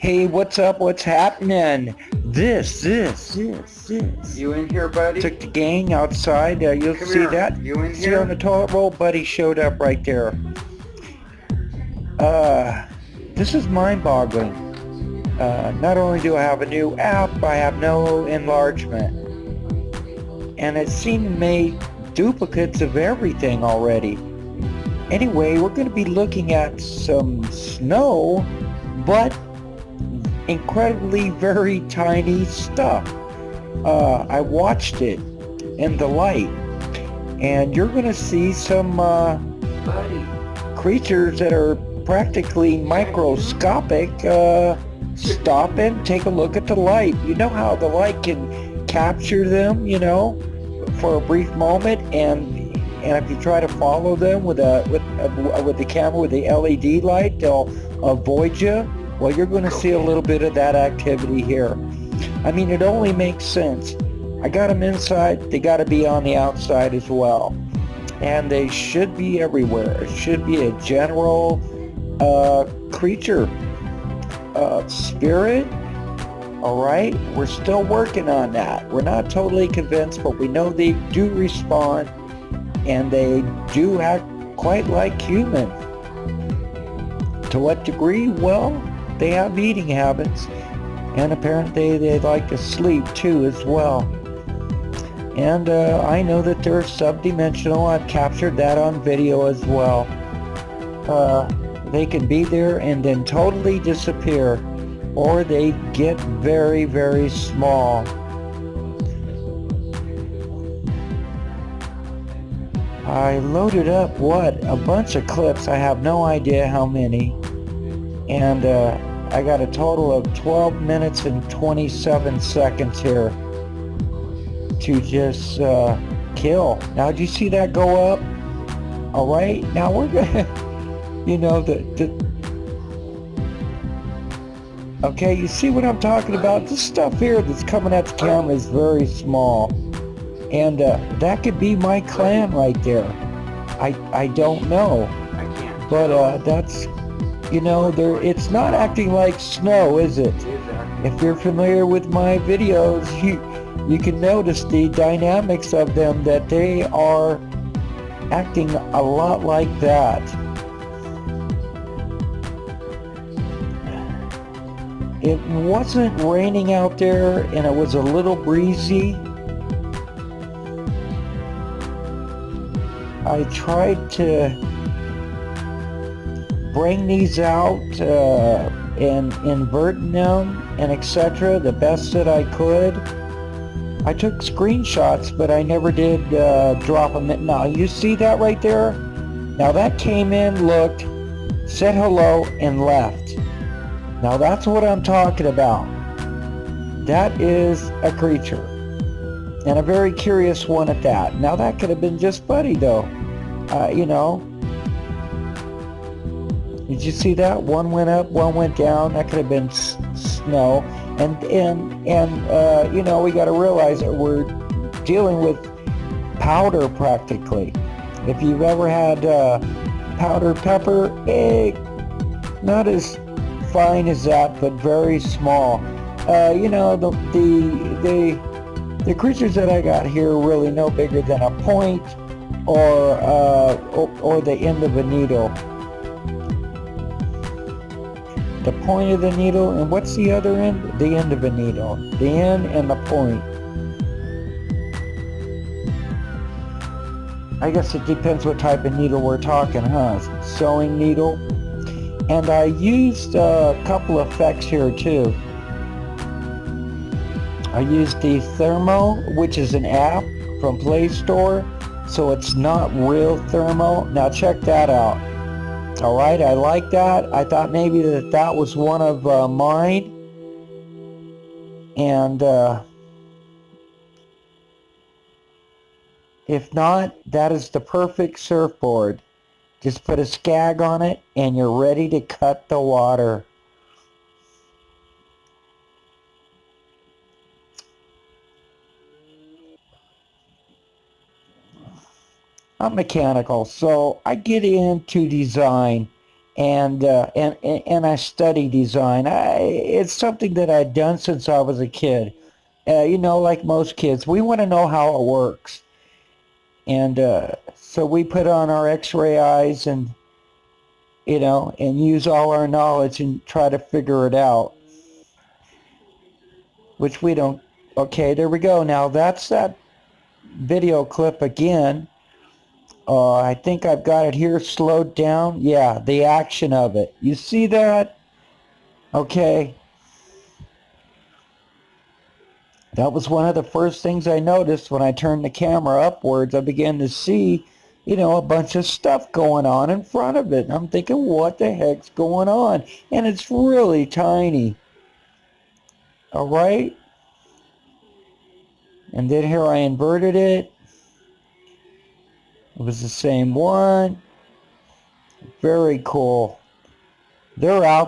Hey, what's up? What's happening? This. You in here, buddy? Took the gang outside. You'll Come see here. that. You in See here? on the toilet roll, buddy showed up right there. This is mind-boggling. Not only do I have a new app, I have no enlargement. And it seemed to make duplicates of everything already. Anyway, we're going to be looking at some snow, but incredibly very tiny stuff. I watched it in the light, and you're going to see some creatures that are practically microscopic. Stop and take a look at the light. You know how the light can capture them, for a brief moment, and if you try to follow them with the camera with the LED light, they'll avoid you. Well, you're going to see a little bit of that activity here. I mean, it only makes sense. I got them inside. They got to be on the outside as well, and they should be everywhere. It should be a general creature, spirit. All right, we're still working on that. We're not totally convinced, but we know they do respond, and they do act quite like human. To what degree? Well, they have eating habits, and apparently they like to sleep too as well. And I know that they're subdimensional. I've captured that on video as well. They can be there and then totally disappear, or they get very, very small. I loaded up, a bunch of clips. I have no idea how many. And I got a total of 12 minutes and 27 seconds here to just kill. Now, do you see that go up? All right, now we're gonna, okay, you see what I'm talking about? This stuff here that's coming at the camera is very small. And that could be my clan right there. I don't know. But that's, it's not acting like snow, is it? If you're familiar with my videos, you can notice the dynamics of them, that they are acting a lot like that. It wasn't raining out there, and it was a little breezy. I tried to bring these out and inverting them and etc. the best that I could. I took screenshots, but I never did drop them in. Now, you see that right there? Now that came in, looked, said hello, and left. Now that's what I'm talking about. That is a creature. And a very curious one at that. Now that could have been just Buddy though. Did you see that? One went up, one went down. That could have been snow. And we got to realize that we're dealing with powder practically. If you've ever had powdered pepper, not as fine as that, but very small. The creatures that I got here are really no bigger than a point or the end of a needle. The point of the needle, and what's the other end? The end of a needle. The end and the point. I guess it depends what type of needle we're talking, huh? Sewing needle. And I used a couple effects here too. I used the Thermo, which is an app from Play Store, so it's not real thermo. Now check that out. Alright, I like that. I thought maybe that was one of mine. And if not, that is the perfect surfboard. Just put a skag on it and you're ready to cut the water. I'm mechanical, so I get into design and I study design. It's something that I'd done since I was a kid. You know, like most kids, we want to know how it works. And so we put on our X-ray eyes and, you know, and use all our knowledge and try to figure it out. Which we don't. Okay, there we go. Now that's that video clip again. I think I've got it here slowed down. Yeah, the action of it. You see that? Okay. That was one of the first things I noticed when I turned the camera upwards. I began to see, you know, a bunch of stuff going on in front of it. And I'm thinking, what the heck's going on? And it's really tiny. All right. And then here I inverted it. It was the same one. Very cool. They're out.